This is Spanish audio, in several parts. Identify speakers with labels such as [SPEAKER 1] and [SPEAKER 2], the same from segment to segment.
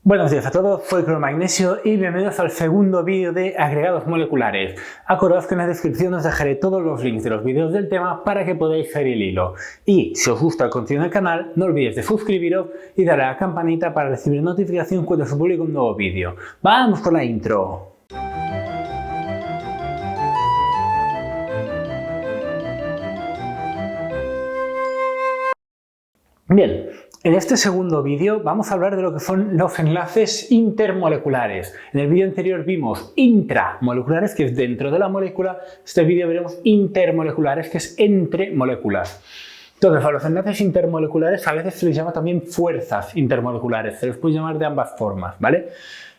[SPEAKER 1] Buenos días a todos, soy Cromagnesio y bienvenidos al segundo vídeo de agregados moleculares. Acordaos que en la descripción os dejaré todos los links de los vídeos del tema para que podáis seguir el hilo. Y si os gusta el contenido del canal, no olvidéis de suscribiros y darle a la campanita para recibir notificación cuando se publique un nuevo vídeo. ¡Vamos con la intro! Bien, en este segundo vídeo vamos a hablar de lo que son los enlaces intermoleculares. En el vídeo anterior vimos intramoleculares, que es dentro de la molécula. En este vídeo veremos intermoleculares, que es entre moléculas. Entonces, a los enlaces intermoleculares a veces se les llama también fuerzas intermoleculares. Se les puede llamar de ambas formas, ¿vale?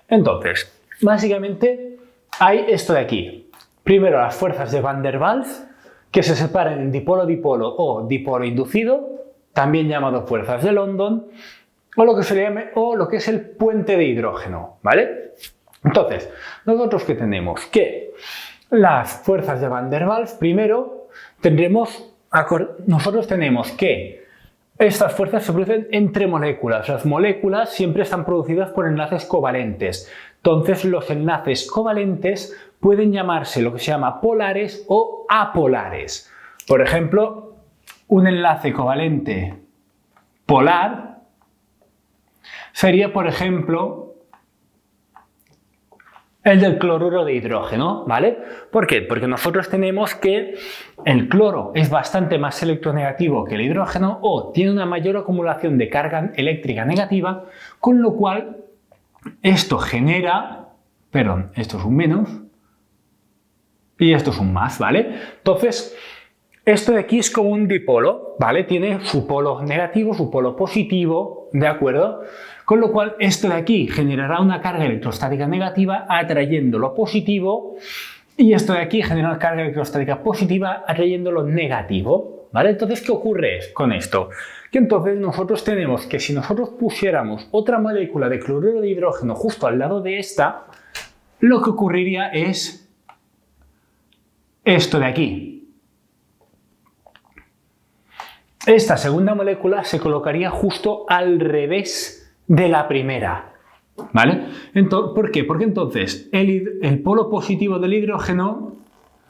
[SPEAKER 1] Entonces, básicamente hay esto de aquí. Primero, las fuerzas de Van der Waals, que se separan en dipolo-dipolo o dipolo inducido, también llamado fuerzas de London, o lo que se le llame, o lo que es el puente de hidrógeno, ¿vale? Entonces, nosotros ¿qué tenemos? Que las fuerzas de Van der Waals, primero, nosotros tenemos que estas fuerzas se producen entre moléculas. Las moléculas siempre están producidas por enlaces covalentes. Entonces, los enlaces covalentes pueden llamarse lo que se llama polares o apolares. Por ejemplo, un enlace covalente polar sería, por ejemplo, el del cloruro de hidrógeno, ¿vale? ¿Por qué? Porque nosotros tenemos que el cloro es bastante más electronegativo que el hidrógeno o tiene una mayor acumulación de carga eléctrica negativa, con lo cual esto genera, perdón, esto es un menos y esto es un más, ¿vale? Entonces, esto de aquí es como un dipolo, ¿vale? Tiene su polo negativo, su polo positivo, ¿de acuerdo? Con lo cual, esto de aquí generará una carga electrostática negativa atrayendo lo positivo y esto de aquí genera una carga electrostática positiva atrayendo lo negativo, ¿vale? Entonces, ¿qué ocurre con esto? Que entonces nosotros tenemos que si nosotros pusiéramos otra molécula de cloruro de hidrógeno justo al lado de esta, lo que ocurriría es esto de aquí. Esta segunda molécula se colocaría justo al revés de la primera, ¿vale? ¿Por qué? Porque entonces el polo positivo del hidrógeno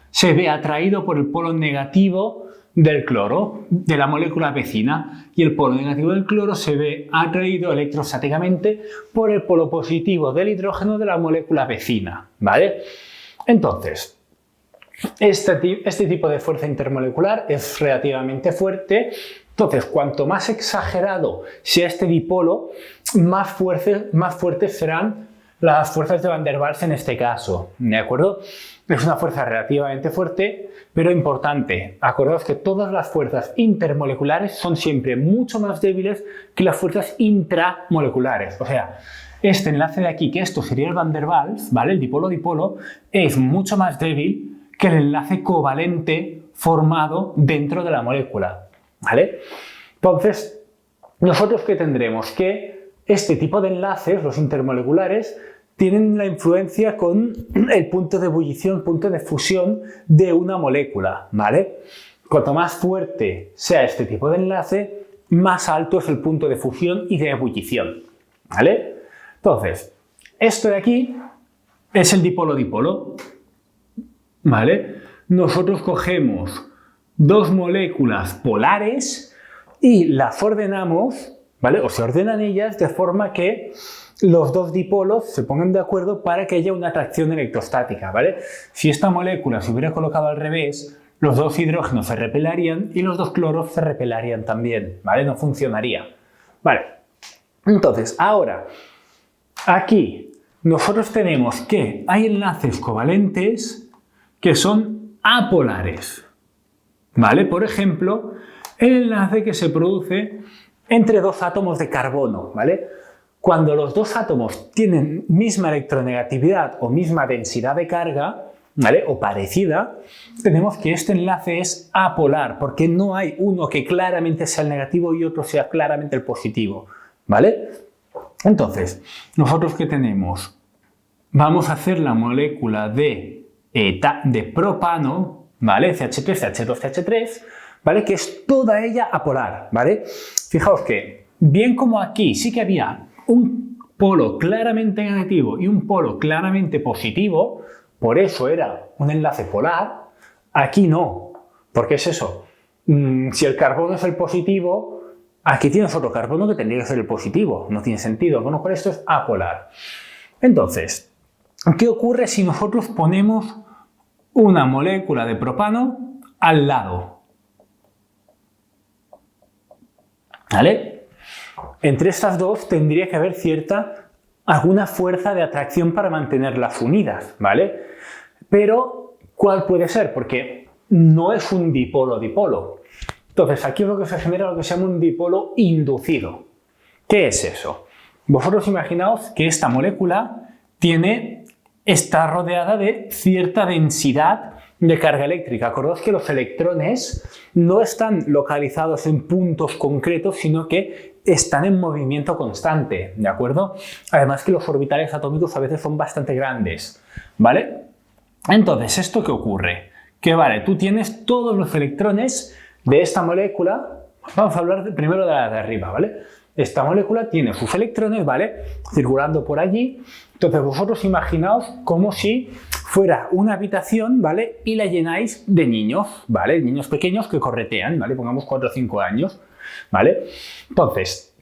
[SPEAKER 1] se ve atraído por el polo negativo del cloro, de la molécula vecina, y el polo negativo del cloro se ve atraído electrostáticamente por el polo positivo del hidrógeno de la molécula vecina, ¿vale? Entonces, este tipo de fuerza intermolecular es relativamente fuerte. Entonces, cuanto más exagerado sea este dipolo, más fuertes serán las fuerzas de Van der Waals en este caso, ¿de acuerdo? Es una fuerza relativamente fuerte, pero importante. Acordaos que todas las fuerzas intermoleculares son siempre mucho más débiles que las fuerzas intramoleculares. O sea, este enlace de aquí, que esto sería el Van der Waals, ¿vale? El dipolo-dipolo, es mucho más débil que el enlace covalente formado dentro de la molécula, ¿vale? Entonces, nosotros ¿qué tendremos? Que este tipo de enlaces, los intermoleculares, tienen la influencia con el punto de ebullición, punto de fusión de una molécula, ¿vale? Cuanto más fuerte sea este tipo de enlace, más alto es el punto de fusión y de ebullición, ¿vale? Entonces, esto de aquí es el dipolo-dipolo, ¿vale? Nosotros cogemos dos moléculas polares y las ordenamos, ¿vale? O se ordenan ellas de forma que los dos dipolos se pongan de acuerdo para que haya una atracción electrostática, ¿vale? Si esta molécula se hubiera colocado al revés, los dos hidrógenos se repelarían y los dos cloros se repelarían también, ¿vale? No funcionaría, ¿vale? Entonces, ahora, aquí nosotros tenemos que hay enlaces covalentes que son apolares, ¿vale? Por ejemplo, el enlace que se produce entre dos átomos de carbono, ¿vale? Cuando los dos átomos tienen misma electronegatividad o misma densidad de carga, ¿vale? O parecida, tenemos que este enlace es apolar, porque no hay uno que claramente sea el negativo y otro sea claramente el positivo, ¿vale? Entonces, ¿nosotros qué tenemos? Vamos a hacer la molécula de propano, ¿vale? CH3, CH2, CH3, ¿vale? Que es toda ella apolar, ¿vale? Fijaos que, bien como aquí sí que había un polo claramente negativo y un polo claramente positivo, por eso era un enlace polar. Aquí no, porque es eso. Si el carbono es el positivo, aquí tienes otro carbono que tendría que ser el positivo. No tiene sentido, con lo cual esto es apolar. Entonces, ¿qué ocurre si nosotros ponemos una molécula de propano al lado? ¿Vale? Entre estas dos tendría que haber alguna fuerza de atracción para mantenerlas unidas, ¿vale? Pero, ¿cuál puede ser? Porque no es un dipolo-dipolo. Entonces, aquí es lo que se genera lo que se llama un dipolo inducido. ¿Qué es eso? Vosotros imaginaos que esta molécula está rodeada de cierta densidad de carga eléctrica. Acordaos que los electrones no están localizados en puntos concretos, sino que están en movimiento constante, ¿de acuerdo? Además que los orbitales atómicos a veces son bastante grandes, ¿vale? Entonces, ¿esto qué ocurre? Que vale, tú tienes todos los electrones de esta molécula. Vamos a hablar primero de la de arriba, ¿vale? Esta molécula tiene sus electrones, ¿vale? Circulando por allí. Entonces vosotros imaginaos como si fuera una habitación, ¿vale? Y la llenáis de niños, ¿vale? Niños pequeños que corretean, ¿vale? Pongamos 4 o 5 años, ¿vale? Entonces,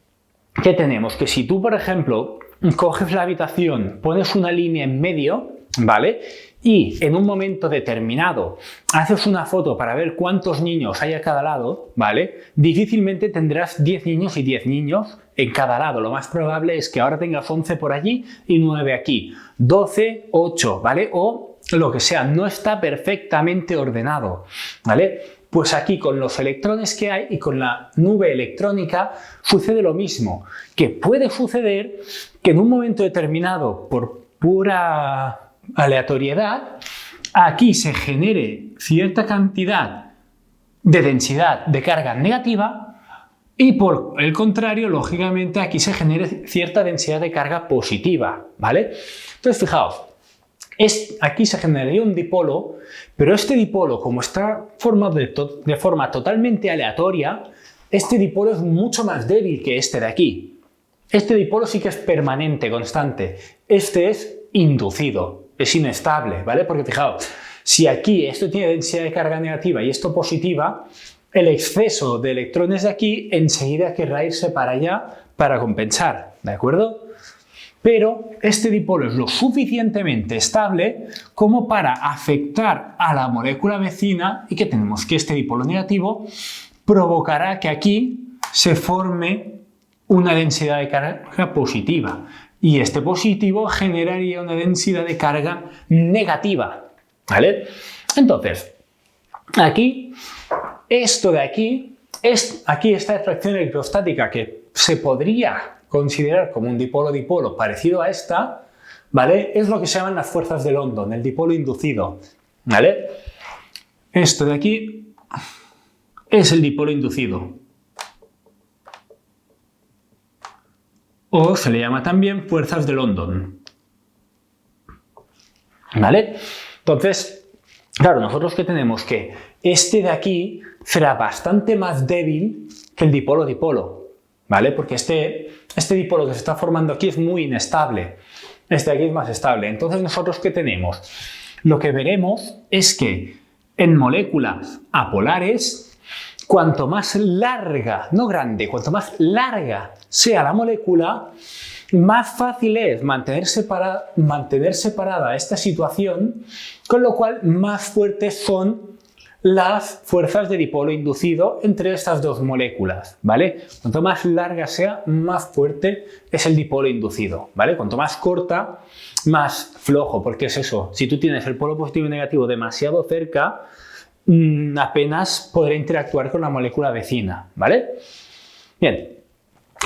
[SPEAKER 1] ¿qué tenemos? Que si tú, por ejemplo, coges la habitación, pones una línea en medio, ¿vale? Y en un momento determinado haces una foto para ver cuántos niños hay a cada lado, ¿vale? Difícilmente tendrás 10 niños y 10 niños en cada lado. Lo más probable es que ahora tengas 11 por allí y 9 aquí. 12, 8, ¿vale? O lo que sea, no está perfectamente ordenado, ¿vale? Pues aquí con los electrones que hay y con la nube electrónica sucede lo mismo. Que puede suceder que en un momento determinado, por pura aleatoriedad, aquí se genere cierta cantidad de densidad de carga negativa y por el contrario, lógicamente, aquí se genere cierta densidad de carga positiva, ¿vale? Entonces, fijaos, aquí se generaría un dipolo, pero este dipolo, como está formado de forma totalmente aleatoria, este dipolo es mucho más débil que este de aquí. Este dipolo sí que es permanente, constante. Este es inducido. Es inestable, ¿vale? Porque fijaos, si aquí esto tiene densidad de carga negativa y esto positiva, el exceso de electrones de aquí enseguida querrá irse para allá para compensar, ¿de acuerdo? Pero este dipolo es lo suficientemente estable como para afectar a la molécula vecina y que tenemos que este dipolo negativo provocará que aquí se forme una densidad de carga positiva. Y este positivo generaría una densidad de carga negativa, ¿vale? Entonces, aquí, esto de aquí, aquí esta atracción electrostática que se podría considerar como un dipolo-dipolo parecido a esta, ¿vale? Es lo que se llaman las fuerzas de London, el dipolo inducido, ¿vale? Esto de aquí es el dipolo inducido. O se le llama también fuerzas de London. ¿Vale? Entonces, claro, nosotros que tenemos que este de aquí será bastante más débil que el dipolo-dipolo, ¿vale? Porque este dipolo que se está formando aquí es muy inestable. Este de aquí es más estable. Entonces, ¿nosotros qué tenemos? Lo que veremos es que en moléculas apolares, cuanto más larga, no grande, cuanto más larga sea la molécula, más fácil es mantener separada esta situación, con lo cual más fuertes son las fuerzas de dipolo inducido entre estas dos moléculas, ¿vale? Cuanto más larga sea, más fuerte es el dipolo inducido, ¿vale? Cuanto más corta, más flojo, porque es eso, si tú tienes el polo positivo y negativo demasiado cerca, apenas podrá interactuar con la molécula vecina, ¿vale? Bien,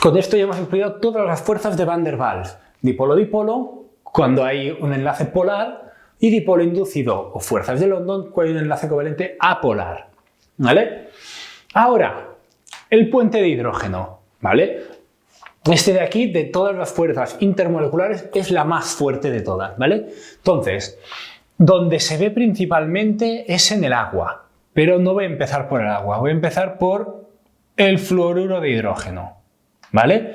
[SPEAKER 1] con esto ya hemos estudiado todas las fuerzas de Van der Waals. Dipolo-dipolo, cuando hay un enlace polar, y dipolo inducido o fuerzas de London, cuando hay un enlace covalente apolar, ¿vale? Ahora, el puente de hidrógeno, ¿vale? Este de aquí, de todas las fuerzas intermoleculares, es la más fuerte de todas, ¿vale? Entonces, donde se ve principalmente es en el agua, pero no voy a empezar por el agua, voy a empezar por el fluoruro de hidrógeno, ¿vale?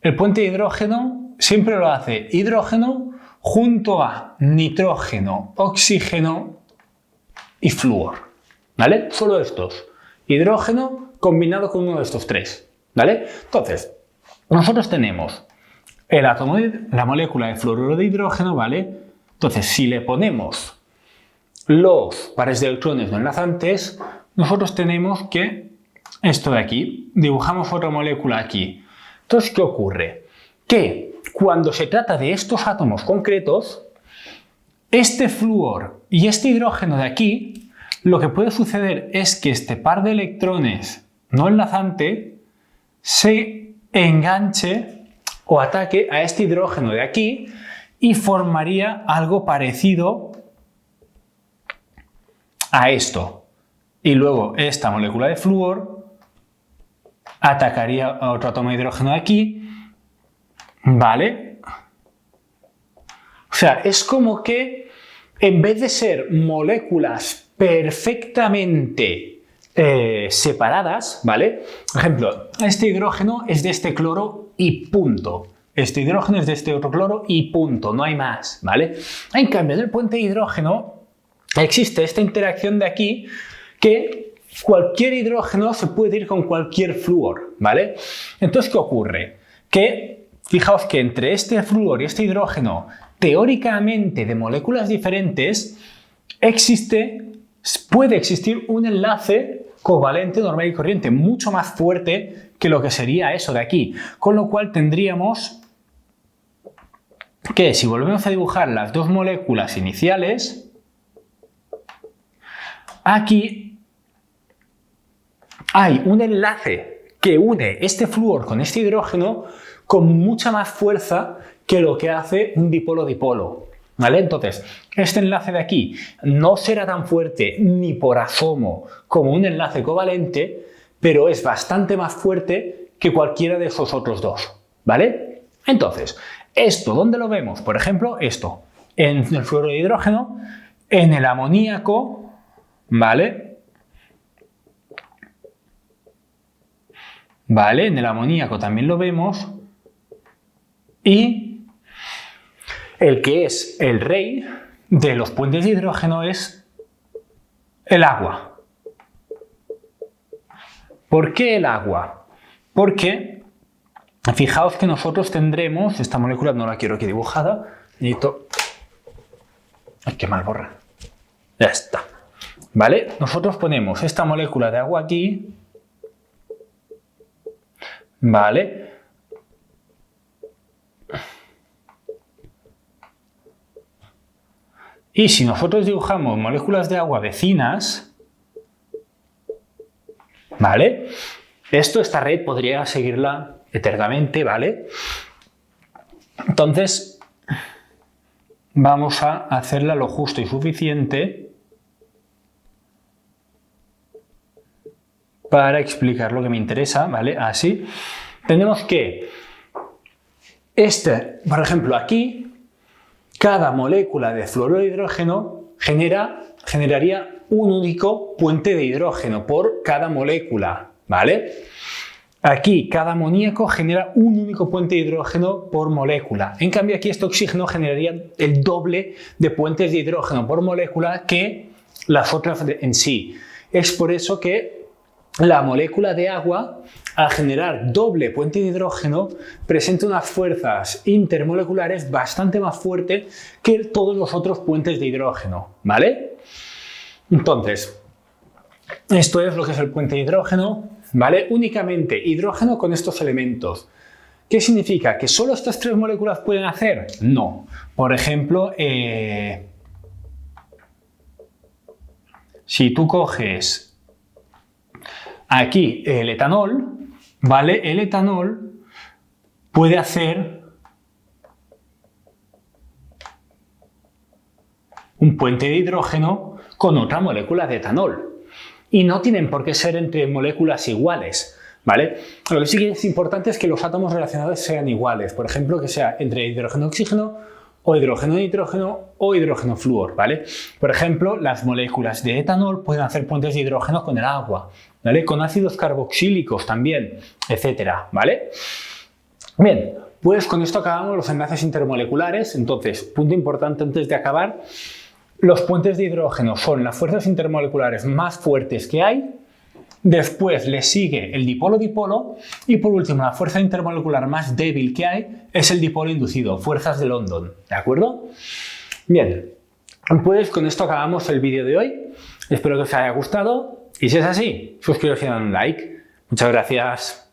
[SPEAKER 1] El puente de hidrógeno siempre lo hace hidrógeno junto a nitrógeno, oxígeno y flúor, ¿vale? Solo estos. Hidrógeno combinado con uno de estos tres, ¿vale? Entonces, nosotros tenemos el átomo la molécula de fluoruro de hidrógeno, ¿vale? Entonces, si le ponemos los pares de electrones no enlazantes, nosotros tenemos que esto de aquí, dibujamos otra molécula aquí. Entonces, ¿qué ocurre? Que cuando se trata de estos átomos concretos, este flúor y este hidrógeno de aquí, lo que puede suceder es que este par de electrones no enlazante se enganche o ataque a este hidrógeno de aquí y formaría algo parecido a esto. Y luego esta molécula de flúor atacaría a otro átomo de hidrógeno de aquí, ¿vale? O sea, es como que en vez de ser moléculas perfectamente separadas, ¿vale? Por ejemplo, este hidrógeno es de este cloro y punto. Este hidrógeno es de este otro cloro y punto, no hay más, ¿vale? En cambio, en el puente de hidrógeno existe esta interacción de aquí que cualquier hidrógeno se puede ir con cualquier flúor, ¿vale? Entonces, ¿qué ocurre? Que, fijaos que entre este flúor y este hidrógeno, teóricamente de moléculas diferentes, puede existir un enlace covalente normal y corriente mucho más fuerte que lo que sería eso de aquí. Con lo cual tendríamos que, si volvemos a dibujar las dos moléculas iniciales, aquí hay un enlace que une este flúor con este hidrógeno con mucha más fuerza que lo que hace un dipolo-dipolo, ¿vale? Entonces, este enlace de aquí no será tan fuerte ni por asomo como un enlace covalente, pero es bastante más fuerte que cualquiera de esos otros dos, ¿vale? Entonces, ¿esto dónde lo vemos? Por ejemplo, esto, en el fluoruro de hidrógeno, en el amoníaco, ¿vale? ¿Vale? En el amoníaco también lo vemos. Y el que es el rey de los puentes de hidrógeno es el agua. ¿Por qué el agua? Porque fijaos que nosotros tendremos, esta molécula no la quiero aquí dibujada, necesito... ¡Ay, qué mal borra! Ya está. ¿Vale? Nosotros ponemos esta molécula de agua aquí, ¿vale? Y si nosotros dibujamos moléculas de agua vecinas, ¿vale? Esta red podría seguirla eternamente, ¿vale? Entonces, vamos a hacerla lo justo y suficiente para explicar lo que me interesa, ¿vale? Así. Tenemos que, por ejemplo, aquí, cada molécula de fluoruro de hidrógeno generaría un único puente de hidrógeno por cada molécula, ¿vale? Aquí cada amoníaco genera un único puente de hidrógeno por molécula. En cambio aquí este oxígeno generaría el doble de puentes de hidrógeno por molécula que las otras en sí. Es por eso que la molécula de agua, al generar doble puente de hidrógeno, presenta unas fuerzas intermoleculares bastante más fuertes que todos los otros puentes de hidrógeno, ¿vale? Entonces, esto es lo que es el puente de hidrógeno, ¿vale? Únicamente hidrógeno con estos elementos. ¿Qué significa? ¿Que solo estas tres moléculas pueden hacer? No. Por ejemplo, si tú coges aquí el etanol, ¿vale? El etanol puede hacer un puente de hidrógeno con otra molécula de etanol. Y no tienen por qué ser entre moléculas iguales, ¿vale? Lo que sí que es importante es que los átomos relacionados sean iguales. Por ejemplo, que sea entre hidrógeno-oxígeno o hidrógeno-nitrógeno o hidrógeno-flúor, ¿vale? Por ejemplo, las moléculas de etanol pueden hacer puentes de hidrógeno con el agua, ¿vale? Con ácidos carboxílicos también, etcétera, ¿vale? Bien, Pues con esto acabamos los enlaces intermoleculares. Entonces, punto importante antes de acabar, los puentes de hidrógeno son las fuerzas intermoleculares más fuertes que hay. Después le sigue el dipolo-dipolo y por último la fuerza intermolecular más débil que hay es el dipolo inducido, fuerzas de London, ¿de acuerdo? Bien, pues con esto acabamos el vídeo de hoy. Espero que os haya gustado y si es así, suscribiros y dadle un like. Muchas gracias.